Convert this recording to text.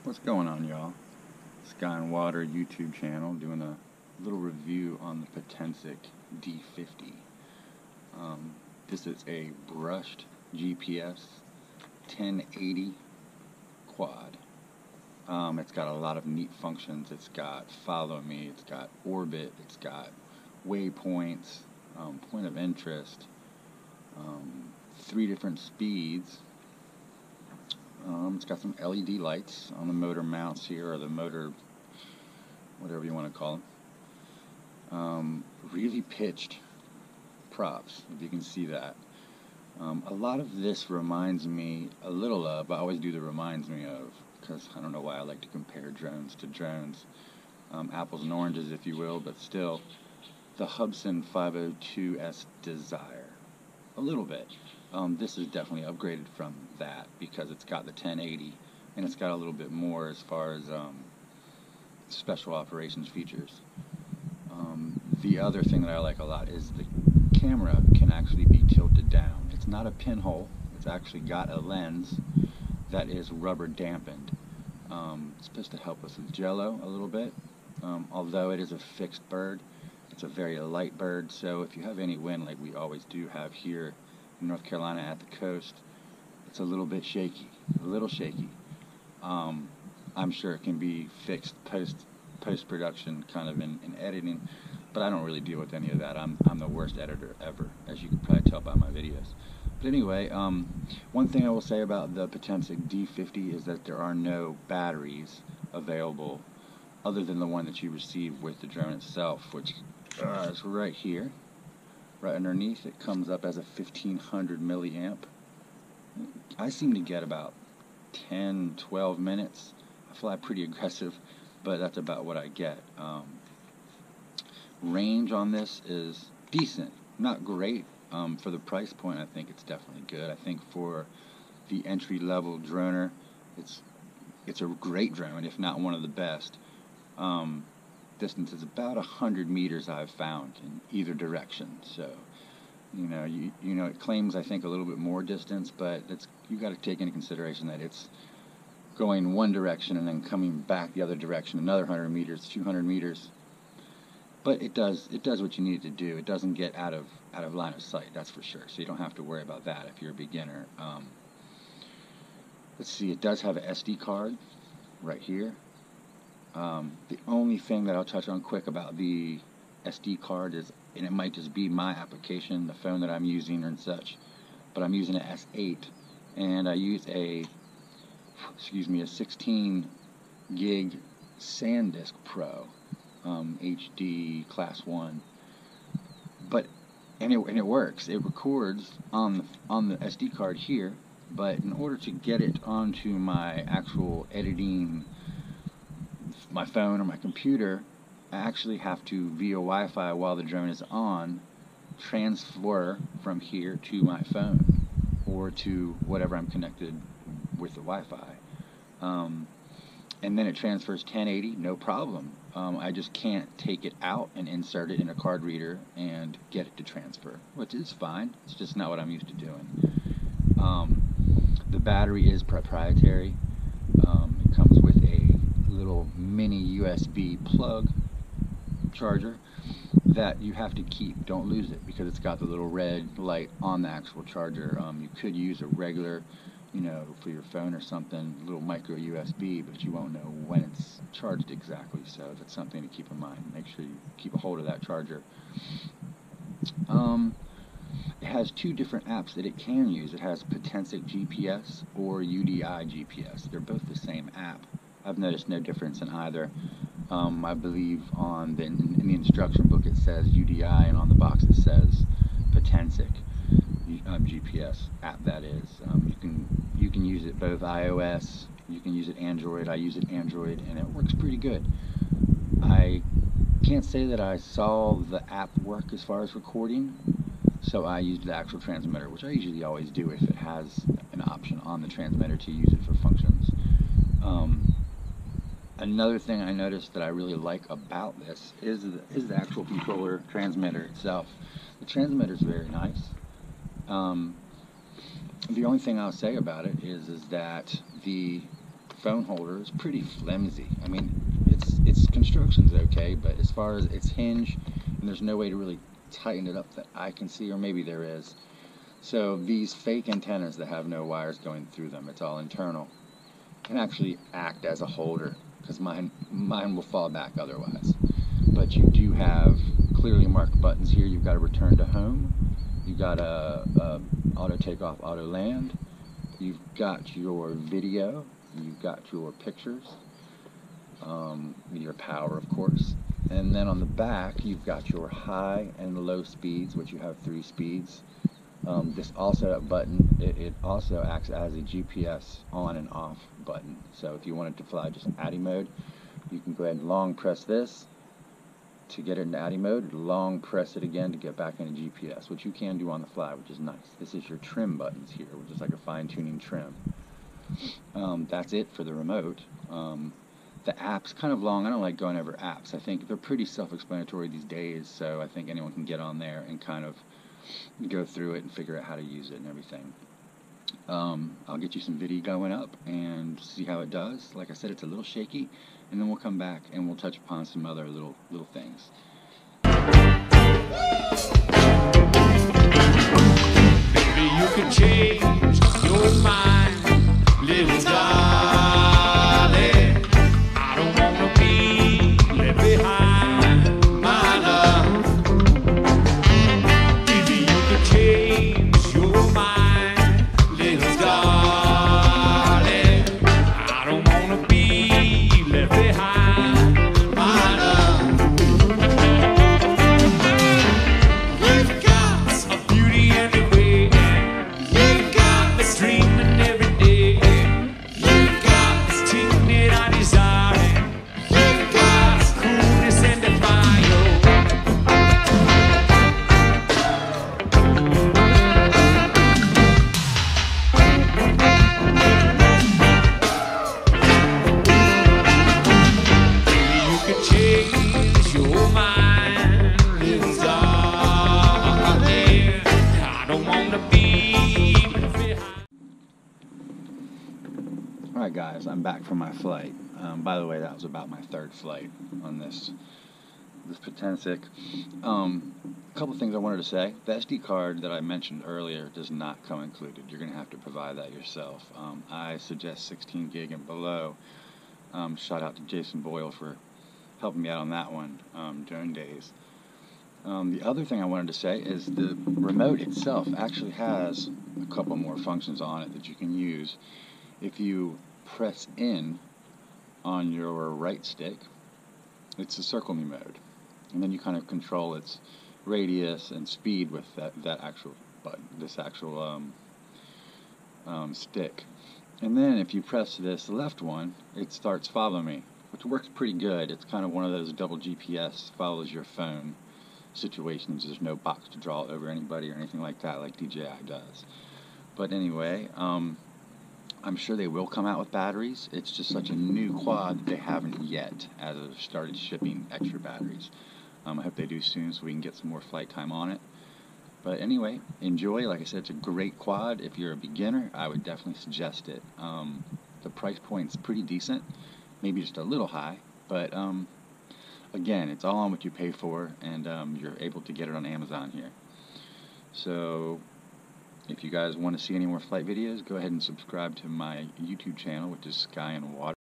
What's going on, y'all? Sky and Water YouTube channel doing a little review on the Potensic D50. This is a brushed GPS 1080 quad. It's got a lot of neat functions. It's got follow me, it's got orbit, it's got waypoints, point of interest, 3 different speeds. It's got some LED lights on the motor mounts here, or the motor, whatever you want to call them. Really pitched props, if you can see that. A lot of this reminds me a little of, I always do the reminds me of, because I don't know why I like to compare drones to drones. Apples and oranges, if you will, but still, the Hubsan 502S Desire. A little bit. This is definitely upgraded from that because it's got the 1080 and it's got a little bit more as far as special operations features. The other thing that I like a lot is the camera can actually be tilted down. It's not a pinhole, it's actually got a lens that is rubber dampened. It's supposed to help us with jello a little bit. Although it is a fixed bird, it's a very light bird, so if you have any wind like we always do have here in North Carolina at the coast, it's a little bit shaky, a little shaky. I'm sure it can be fixed post-production kind of in editing, but I don't really deal with any of that. I'm the worst editor ever, as you can probably tell by my videos. But anyway, one thing I will say about the Potensic D50 is that there are no batteries available other than the one that you receive with the drone itself, which is right here. Right underneath, it comes up as a 1500 milliamp. I seem to get about 10-12 minutes. I fly pretty aggressive, but that's about what I get. Range on this is decent, not great. For the price point, I think it's definitely good. I think for the entry-level droner, it's a great drone, if not one of the best. Distance is about 100 meters I've found in either direction, so you know it claims I think a little bit more distance, but you got to take into consideration that it's going one direction and then coming back the other direction another 100 meters, 200 meters. But it does what you need it to do. It doesn't get out of line of sight, that's for sure. So you don't have to worry about that if you're a beginner. Let's see, it does have an SD card right here. The only thing that I'll touch on quick about the SD card is, and it might just be my application, the phone that I'm using and such, but I'm using an S8, and I use a 16 gig SanDisk Pro, HD Class 1, and it works. It records on the SD card here, but in order to get it onto my actual editing, my phone or my computer, I actually have to, via Wi-Fi while the drone is on, transfer from here to my phone or to whatever I'm connected with the Wi-Fi. And then it transfers 1080, no problem. I just can't take it out and insert it in a card reader and get it to transfer, which is fine. It's just not what I'm used to doing. The battery is proprietary. It comes with a little mini USB plug charger that you have to keep. Don't lose it because it's got the little red light on the actual charger. You could use a regular, for your phone or something, a little micro USB, but you won't know when it's charged exactly, so that's something to keep in mind. Make sure you keep a hold of that charger. It has 2 different apps that it can use. It has Potensic GPS or UDI GPS. They're both the same app. I've noticed no difference in either. I believe in the instruction book it says UDI, and on the box it says Potensic GPS app. That is, you can use it both iOS. You can use it Android. I use it Android, and it works pretty good. I can't say that I saw the app work as far as recording, so I used the actual transmitter, which I usually always do if it has an option on the transmitter to use it for functions. Another thing I noticed that I really like about this is the actual controller transmitter itself. The transmitter is very nice. The only thing I'll say about it is that the phone holder is pretty flimsy. I mean, its construction's okay, but as far as its hinge, and there's no way to really tighten it up that I can see, or maybe there is. So these fake antennas that have no wires going through them, it's all internal, can actually act as a holder, because mine will fall back otherwise. But you do have clearly marked buttons here. You've got a return to home, you've got a auto takeoff, auto land, you've got your video, you've got your pictures, your power, of course, and then on the back you've got your high and low speeds, which you have 3 speeds. This also button, it also acts as a GPS on and off button. So if you wanted to fly just in ADI mode, you can go ahead and long press this to get it into ADI mode, long press it again to get back into GPS, which you can do on the fly, which is nice. This is your trim buttons here, which is like a fine-tuning trim. That's it for the remote. The app's kind of long. I don't like going over apps. I think they're pretty self-explanatory these days, so I think anyone can get on there and kind of go through it and figure out how to use it and everything. I'll get you some video going up and see how it does. Like I said, it's a little shaky, and then we'll come back and we'll touch upon some other little things. Baby, you can change your mind, little darling. I don't wanna be left behind, my love. Baby, you can change your mind, little darling. I don't wanna be left behind, my love. You've got a beauty and a way. You've got this dreaming every day. You've got this tingling that I desire. You've got this coolness and the fire. Baby, you can change your mind, little darling. I don't wanna be left behind. Alright guys, I'm back from my flight. By the way, that was about my 3rd flight on this Potensic. A couple things I wanted to say. The SD card that I mentioned earlier does not come included. You're going to have to provide that yourself. I suggest 16 gig and below. Shout out to Jason Boyle for helping me out on that one during days. The other thing I wanted to say is the remote itself actually has a couple more functions on it that you can use. If you press in on your right stick, it's a circle me mode, and then you kind of control its radius and speed with that actual button, this actual stick. And then if you press this left one, it starts follow me, which works pretty good. It's kind of one of those double GPS follows your phone situations. There's no box to draw over anybody or anything like that like DJI does. But anyway, I'm sure they will come out with batteries. It's just such a new quad that they haven't yet, as they've started shipping extra batteries. I hope they do soon so we can get some more flight time on it. But anyway, enjoy. Like I said, it's a great quad. If you're a beginner, I would definitely suggest it. The price point's pretty decent, maybe just a little high, but again, it's all on what you pay for, and you're able to get it on Amazon here. So if you guys want to see any more flight videos, go ahead and subscribe to my YouTube channel, which is Sky and Water.